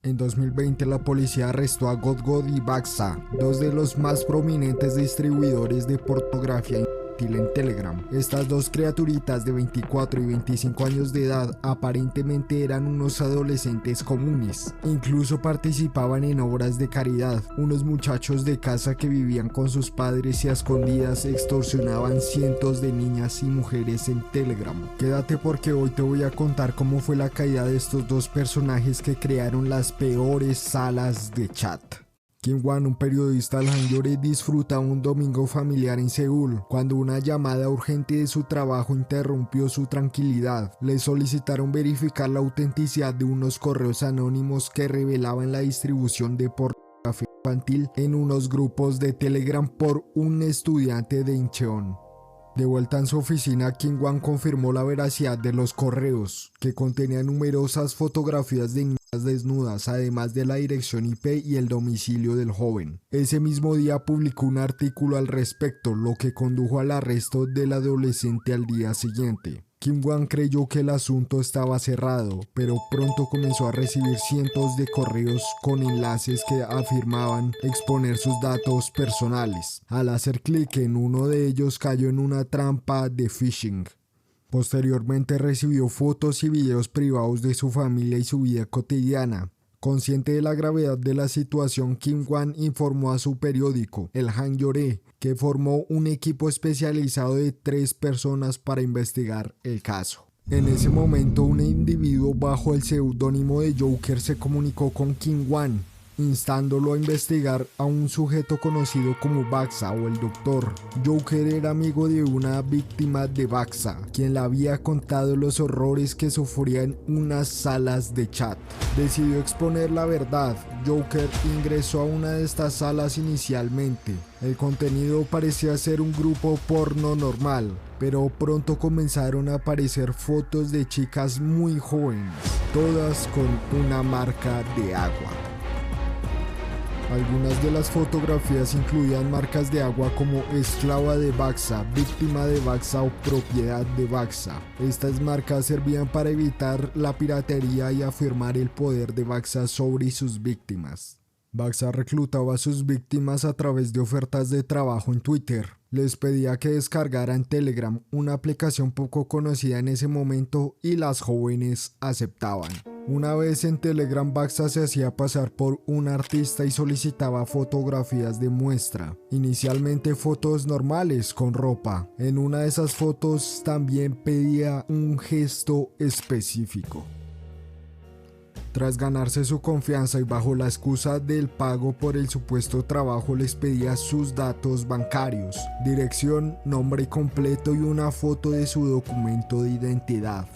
En 2020 la policía arrestó a Godgod y Baxa, dos de los más prominentes distribuidores de pornografía infantil en Telegram. Estas dos criaturitas de 24 y 25 años de edad aparentemente eran unos adolescentes comunes. Incluso participaban en obras de caridad. Unos muchachos de casa que vivían con sus padres y a escondidas extorsionaban cientos de niñas y mujeres en Telegram. Quédate porque hoy te voy a contar cómo fue la caída de estos dos personajes que crearon las peores salas de chat. Kim Wan, un periodista del Hankyoreh, disfruta un domingo familiar en Seúl cuando una llamada urgente de su trabajo interrumpió su tranquilidad. Le solicitaron verificar la autenticidad de unos correos anónimos que revelaban la distribución de pornografía infantil en unos grupos de Telegram por un estudiante de Incheon. De vuelta en su oficina, Kim Wan confirmó la veracidad de los correos, que contenían numerosas fotografías de niñas desnudas, además de la dirección IP y el domicilio del joven. Ese mismo día publicó un artículo al respecto, lo que condujo al arresto del adolescente al día siguiente. Kim Wan creyó que el asunto estaba cerrado, pero pronto comenzó a recibir cientos de correos con enlaces que afirmaban exponer sus datos personales. Al hacer clic en uno de ellos cayó en una trampa de phishing. Posteriormente recibió fotos y videos privados de su familia y su vida cotidiana. Consciente de la gravedad de la situación, Kim Wan informó a su periódico, el Hankyoreh, que formó un equipo especializado de 3 personas para investigar el caso. En ese momento, un individuo bajo el seudónimo de Joker se comunicó con Kim Wan, instándolo a investigar a un sujeto conocido como Baxa o el Doctor. Joker era amigo de una víctima de Baxa, quien le había contado los horrores que sufría en unas salas de chat. Decidió exponer la verdad. Joker ingresó a una de estas salas inicialmente. El contenido parecía ser un grupo porno normal, pero pronto comenzaron a aparecer fotos de chicas muy jóvenes, todas con una marca de agua. Algunas de las fotografías incluían marcas de agua como esclava de Baxa, víctima de Baxa o propiedad de Baxa. Estas marcas servían para evitar la piratería y afirmar el poder de Baxa sobre sus víctimas. Baxa reclutaba a sus víctimas a través de ofertas de trabajo en Twitter. Les pedía que descargaran Telegram, una aplicación poco conocida en ese momento, y las jóvenes aceptaban. Una vez en Telegram, Baxa se hacía pasar por un artista y solicitaba fotografías de muestra. Inicialmente fotos normales con ropa. En una de esas fotos también pedía un gesto específico. Tras ganarse su confianza y bajo la excusa del pago por el supuesto trabajo, les pedía sus datos bancarios, dirección, nombre completo y una foto de su documento de identidad.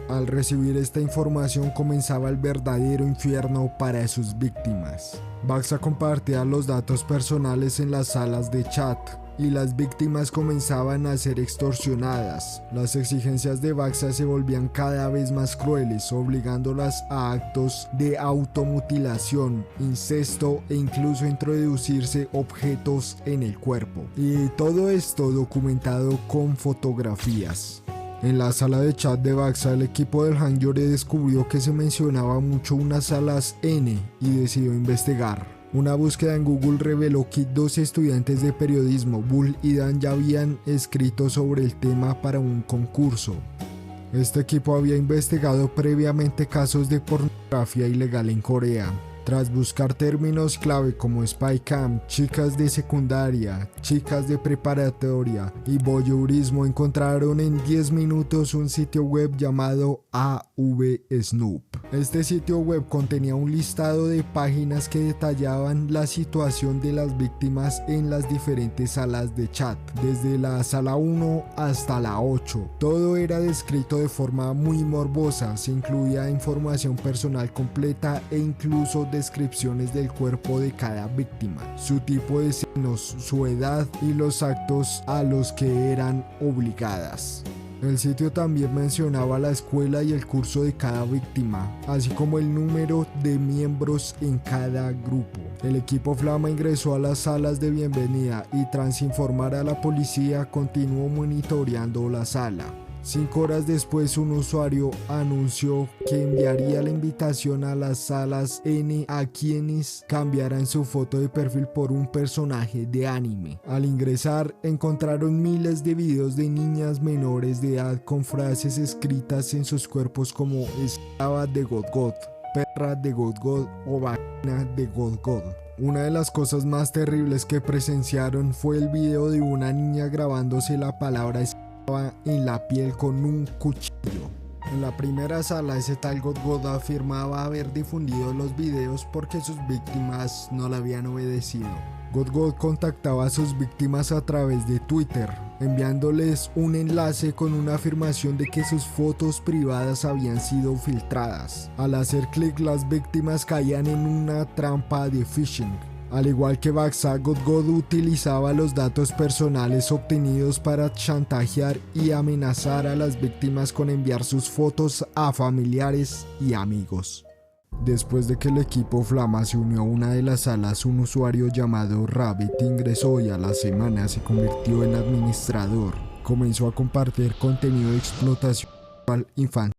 Al recibir esta información comenzaba el verdadero infierno para sus víctimas. Baxa compartía los datos personales en las salas de chat y las víctimas comenzaban a ser extorsionadas. Las exigencias de Baxa se volvían cada vez más crueles, obligándolas a actos de automutilación, incesto e incluso introducirse objetos en el cuerpo. Y todo esto documentado con fotografías. En la sala de chat de Baxa, el equipo del Hankyoreh descubrió que se mencionaba mucho unas salas N y decidió investigar. Una búsqueda en Google reveló que 2 estudiantes de periodismo, Bull y Dan, ya habían escrito sobre el tema para un concurso. Este equipo había investigado previamente casos de pornografía ilegal en Corea. Tras buscar términos clave como spy cam, chicas de secundaria, chicas de preparatoria y voyeurismo, encontraron en 10 minutos un sitio web llamado AV Snoop. Este sitio web contenía un listado de páginas que detallaban la situación de las víctimas en las diferentes salas de chat, desde la sala 1 hasta la 8. Todo era descrito de forma muy morbosa, se incluía información personal completa e incluso descripciones del cuerpo de cada víctima, su tipo de senos, su edad y los actos a los que eran obligadas. El sitio también mencionaba la escuela y el curso de cada víctima, así como el número de miembros en cada grupo. El equipo Flama ingresó a las salas de bienvenida y tras informar a la policía continuó monitoreando la sala. 5 horas después, un usuario anunció que enviaría la invitación a las salas N a quienes cambiaran su foto de perfil por un personaje de anime. Al ingresar, encontraron miles de videos de niñas menores de edad con frases escritas en sus cuerpos como esclava de God God, perra de God God o vagina de God God. Una de las cosas más terribles que presenciaron fue el video de una niña grabándose la palabra en la piel con un cuchillo. En la primera sala, ese tal God God afirmaba haber difundido los videos porque sus víctimas no le habían obedecido. God God contactaba a sus víctimas a través de Twitter, enviándoles un enlace con una afirmación de que sus fotos privadas habían sido filtradas. Al hacer clic, las víctimas caían en una trampa de phishing. Al igual que Baxa, God God utilizaba los datos personales obtenidos para chantajear y amenazar a las víctimas con enviar sus fotos a familiares y amigos. Después de que el equipo Flama se unió a una de las salas, un usuario llamado Rabbit ingresó y a la semana se convirtió en administrador. Comenzó a compartir contenido de explotación infantil,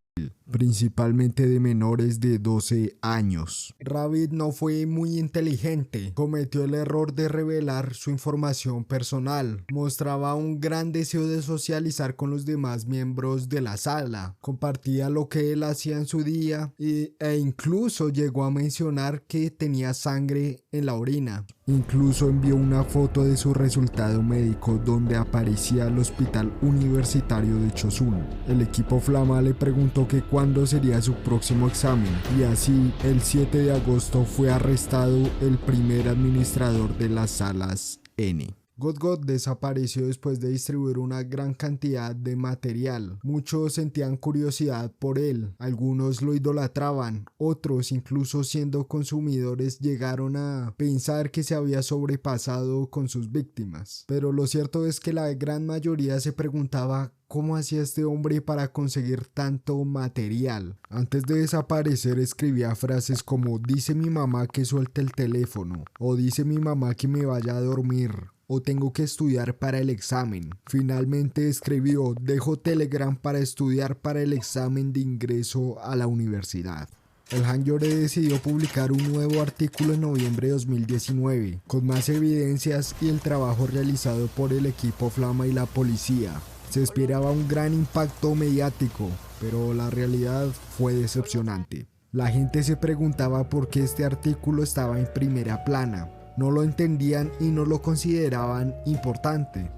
principalmente de menores de 12 años. Rabbit no fue muy inteligente, cometió el error de revelar su información personal. Mostraba un gran deseo de socializar con los demás miembros de la sala, compartía lo que él hacía en su día e incluso llegó a mencionar que tenía sangre en la orina. Incluso envió una foto de su resultado médico donde aparecía el hospital universitario de Chosun. El equipo Flama le preguntó que cuándo sería su próximo examen, y así el 7 de agosto fue arrestado el primer administrador de las salas N. God God desapareció después de distribuir una gran cantidad de material. Muchos sentían curiosidad por él, algunos lo idolatraban, otros, incluso siendo consumidores, llegaron a pensar que se había sobrepasado con sus víctimas. Pero lo cierto es que la gran mayoría se preguntaba ¿cómo hacía este hombre para conseguir tanto material? Antes de desaparecer escribía frases como dice mi mamá que suelte el teléfono, o dice mi mamá que me vaya a dormir, o tengo que estudiar para el examen. Finalmente escribió dejo Telegram para estudiar para el examen de ingreso a la universidad. El Hangyore decidió publicar un nuevo artículo en noviembre de 2019, con más evidencias y el trabajo realizado por el equipo Flama y la policía. Se esperaba un gran impacto mediático, pero la realidad fue decepcionante. La gente se preguntaba por qué este artículo estaba en primera plana. No lo entendían y no lo consideraban importante.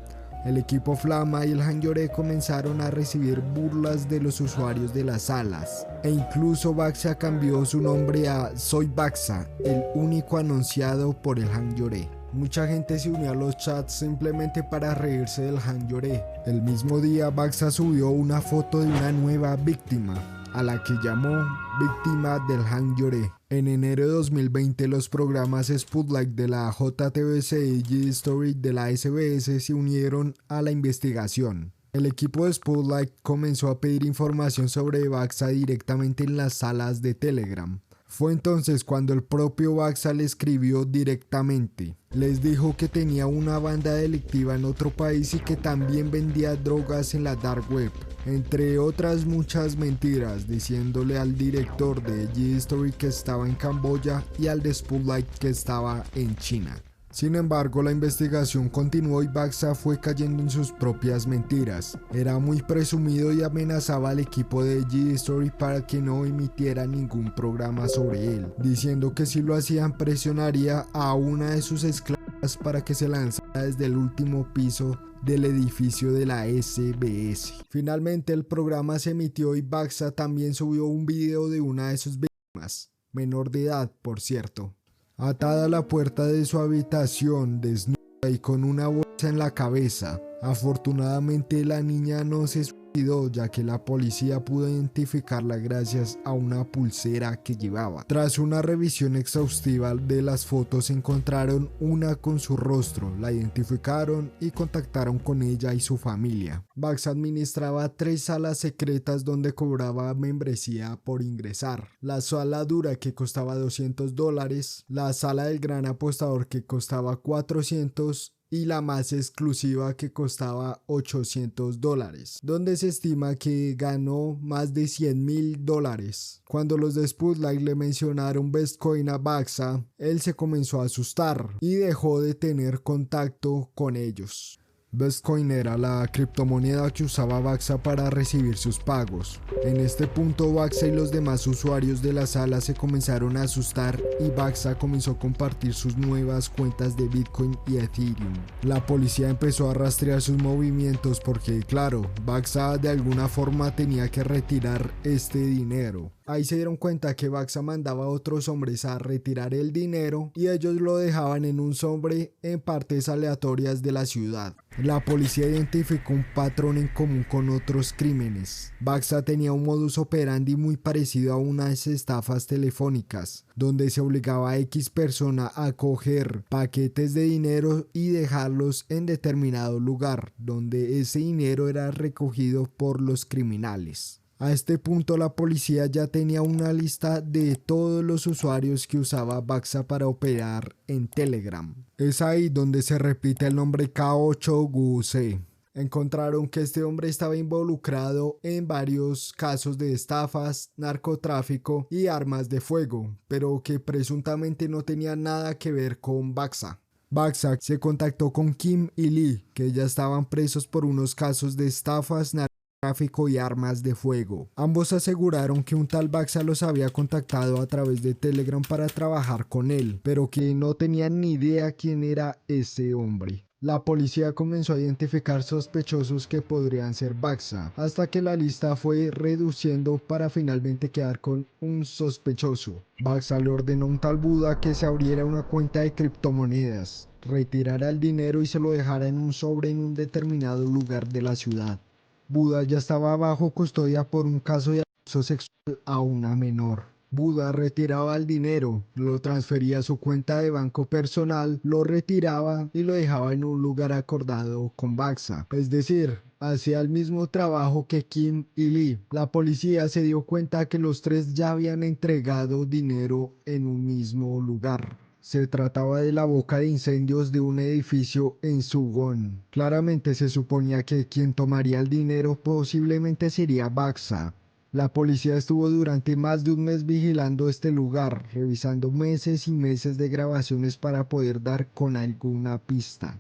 El equipo Flama y el Hangyore comenzaron a recibir burlas de los usuarios de las salas, e incluso Baxa cambió su nombre a Soy Baxa, el único anunciado por el Hangyore. Mucha gente se unió a los chats simplemente para reírse del Hangyore. El mismo día, Baxa subió una foto de una nueva víctima, a la que llamó víctima del Hangyore. En enero de 2020, los programas Spotlight de la JTBC y G-Story de la SBS se unieron a la investigación. El equipo de Spotlight comenzó a pedir información sobre Baxa directamente en las salas de Telegram. Fue entonces cuando el propio Baxa le escribió directamente. Les dijo que tenía una banda delictiva en otro país y que también vendía drogas en la dark web, entre otras muchas mentiras, diciéndole al director de G-Story que estaba en Camboya y al de Spotlight que estaba en China. Sin embargo, la investigación continuó y Baxa fue cayendo en sus propias mentiras. Era muy presumido y amenazaba al equipo de G-Story para que no emitiera ningún programa sobre él, diciendo que si lo hacían presionaría a una de sus esclavas para que se lanzara desde el último piso del edificio de la SBS. Finalmente el programa se emitió y Baxa también subió un video de una de sus víctimas, menor de edad por cierto, atada a la puerta de su habitación, desnuda y con una bolsa en la cabeza. Afortunadamente la niña no se suicidó, ya que la policía pudo identificarla gracias a una pulsera que llevaba. Tras una revisión exhaustiva de las fotos encontraron una con su rostro, la identificaron y contactaron con ella y su familia. Baxa administraba 3 salas secretas donde cobraba membresía por ingresar. La sala dura, que costaba $200, la sala del gran apostador, que costaba $400, y la más exclusiva que costaba $800, donde se estima que ganó más de $100,000. Cuando los de Spotlight le mencionaron Bestcoin a Baxa, él se comenzó a asustar y dejó de tener contacto con ellos. Bestcoin era la criptomoneda que usaba Baxa para recibir sus pagos. En este punto Baxa y los demás usuarios de la sala se comenzaron a asustar y Baxa comenzó a compartir sus nuevas cuentas de Bitcoin y Ethereum. La policía empezó a rastrear sus movimientos porque, claro, Baxa de alguna forma tenía que retirar este dinero. Ahí se dieron cuenta que Baxa mandaba a otros hombres a retirar el dinero y ellos lo dejaban en un sobre en partes aleatorias de la ciudad. La policía identificó un patrón en común con otros crímenes. Baxa tenía un modus operandi muy parecido a unas estafas telefónicas, donde se obligaba a X persona a coger paquetes de dinero y dejarlos en determinado lugar, donde ese dinero era recogido por los criminales. A este punto la policía ya tenía una lista de todos los usuarios que usaba Baxa para operar en Telegram. Es ahí donde se repite el nombre K8GUC. Encontraron que este hombre estaba involucrado en varios casos de estafas, narcotráfico y armas de fuego, pero que presuntamente no tenía nada que ver con Baxa. Baxa se contactó con Kim y Lee, que ya estaban presos por unos casos de estafas, tráfico y armas de fuego. Ambos aseguraron que un tal Baxa los había contactado a través de Telegram para trabajar con él, pero que no tenían ni idea quién era ese hombre. La policía comenzó a identificar sospechosos que podrían ser Baxa, hasta que la lista fue reduciendo para finalmente quedar con un sospechoso. Baxa le ordenó a un tal Buda que se abriera una cuenta de criptomonedas, retirara el dinero y se lo dejara en un sobre en un determinado lugar de la ciudad. Buda ya estaba bajo custodia por un caso de abuso sexual a una menor. Buda retiraba el dinero, lo transfería a su cuenta de banco personal, lo retiraba y lo dejaba en un lugar acordado con Baxa. Es decir, hacía el mismo trabajo que Kim y Lee. La policía se dio cuenta que los tres ya habían entregado dinero en un mismo lugar. Se trataba de la boca de incendios de un edificio en Sugón. Claramente se suponía que quien tomaría el dinero posiblemente sería Baxa. La policía estuvo durante más de un mes vigilando este lugar, revisando meses y meses de grabaciones para poder dar con alguna pista.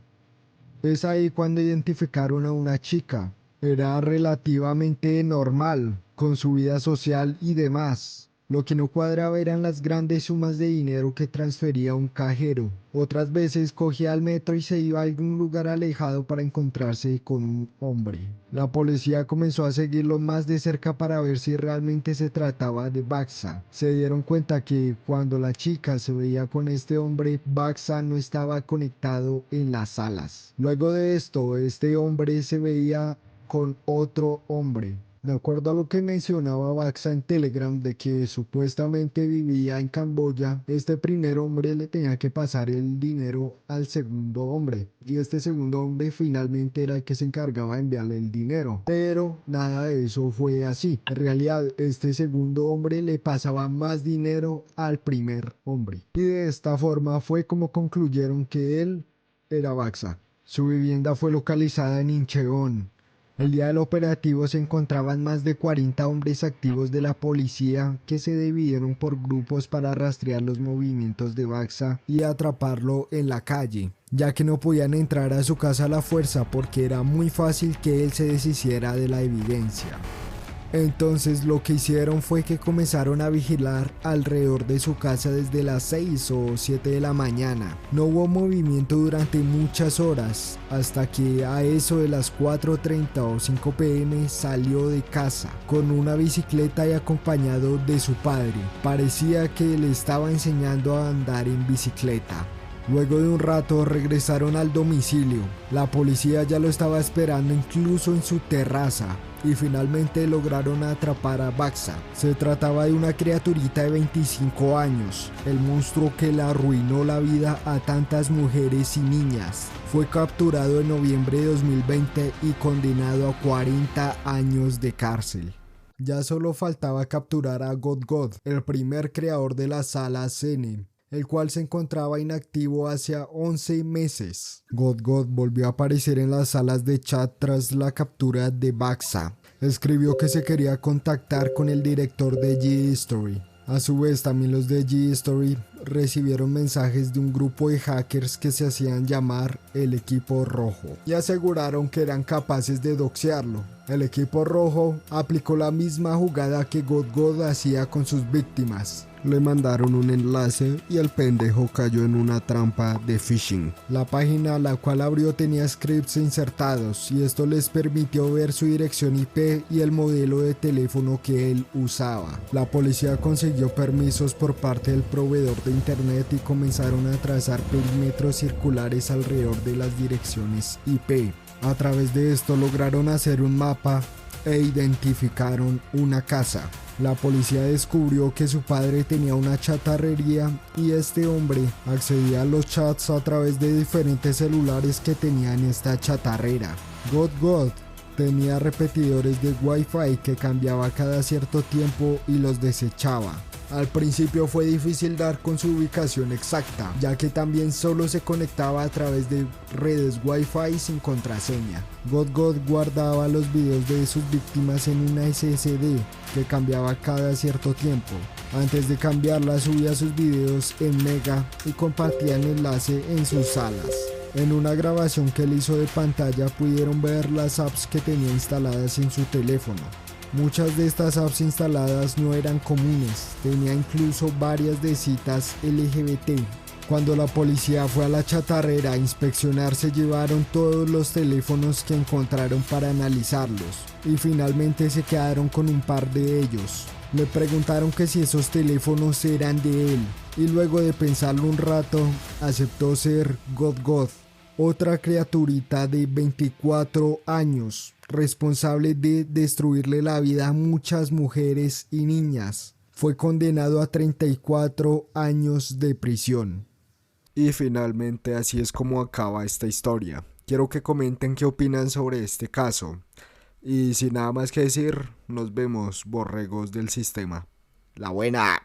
Es ahí cuando identificaron a una chica. Era relativamente normal, con su vida social y demás. Lo que no cuadraba eran las grandes sumas de dinero que transfería un cajero. Otras veces cogía el metro y se iba a algún lugar alejado para encontrarse con un hombre. La policía comenzó a seguirlo más de cerca para ver si realmente se trataba de Baxa. Se dieron cuenta que cuando la chica se veía con este hombre, Baxa no estaba conectado en las salas. Luego de esto, este hombre se veía con otro hombre. De acuerdo a lo que mencionaba Baxa en Telegram de que supuestamente vivía en Camboya, este primer hombre le tenía que pasar el dinero al segundo hombre y este segundo hombre finalmente era el que se encargaba de enviarle el dinero, pero nada de eso fue así. En realidad este segundo hombre le pasaba más dinero al primer hombre y de esta forma fue como concluyeron que él era Baxa. Su vivienda fue localizada en Incheon. El día del operativo se encontraban más de 40 hombres activos de la policía que se dividieron por grupos para rastrear los movimientos de Baxa y atraparlo en la calle, ya que no podían entrar a su casa a la fuerza porque era muy fácil que él se deshiciera de la evidencia. Entonces lo que hicieron fue que comenzaron a vigilar alrededor de su casa desde las 6 o 7 de la mañana. No hubo movimiento durante muchas horas, hasta que a eso de las 4:30 o 5 p.m. salió de casa con una bicicleta y acompañado de su padre. Parecía que le estaba enseñando a andar en bicicleta. Luego de un rato regresaron al domicilio. La policía ya lo estaba esperando incluso en su terraza y finalmente lograron atrapar a Baxa. Se trataba de una criaturita de 25 años, el monstruo que le arruinó la vida a tantas mujeres y niñas. Fue capturado en noviembre de 2020 y condenado a 40 años de cárcel. Ya solo faltaba capturar a God, el primer creador de la sala Zen. el cual se encontraba inactivo hacía 11 meses. God volvió a aparecer en las salas de chat tras la captura de Baxa. Escribió que se quería contactar con el director de G-Story. A su vez, también los de G-Story recibieron mensajes de un grupo de hackers que se hacían llamar el Equipo Rojo y aseguraron que eran capaces de doxearlo. El Equipo Rojo aplicó la misma jugada que God hacía con sus víctimas. Le mandaron un enlace y el pendejo cayó en una trampa de phishing. La página a la cual abrió tenía scripts insertados y esto les permitió ver su dirección IP y el modelo de teléfono que él usaba. La policía consiguió permisos por parte del proveedor de internet y comenzaron a trazar perímetros circulares alrededor de las direcciones IP. A través de esto lograron hacer un mapa e identificaron una casa. La policía descubrió que su padre tenía una chatarrería y este hombre accedía a los chats a través de diferentes celulares que tenía en esta chatarrera. God tenía repetidores de Wi-Fi que cambiaba cada cierto tiempo y los desechaba. Al principio fue difícil dar con su ubicación exacta, ya que también solo se conectaba a través de redes Wi-Fi sin contraseña. God guardaba los videos de sus víctimas en una SSD que cambiaba cada cierto tiempo. Antes de cambiarla subía sus videos en Mega y compartía el enlace en sus salas. En una grabación que él hizo de pantalla pudieron ver las apps que tenía instaladas en su teléfono. Muchas de estas apps instaladas no eran comunes, tenía incluso varias de citas LGBT. Cuando la policía fue a la chatarrera a inspeccionar, se llevaron todos los teléfonos que encontraron para analizarlos y finalmente se quedaron con un par de ellos. Le preguntaron que si esos teléfonos eran de él y luego de pensarlo un rato aceptó ser God, otra criaturita de 24 años, responsable de destruirle la vida a muchas mujeres y niñas. Fue condenado a 34 años de prisión. Y finalmente así es como acaba esta historia. Quiero que comenten qué opinan sobre este caso. Y sin nada más que decir, nos vemos, borregos del sistema. La buena.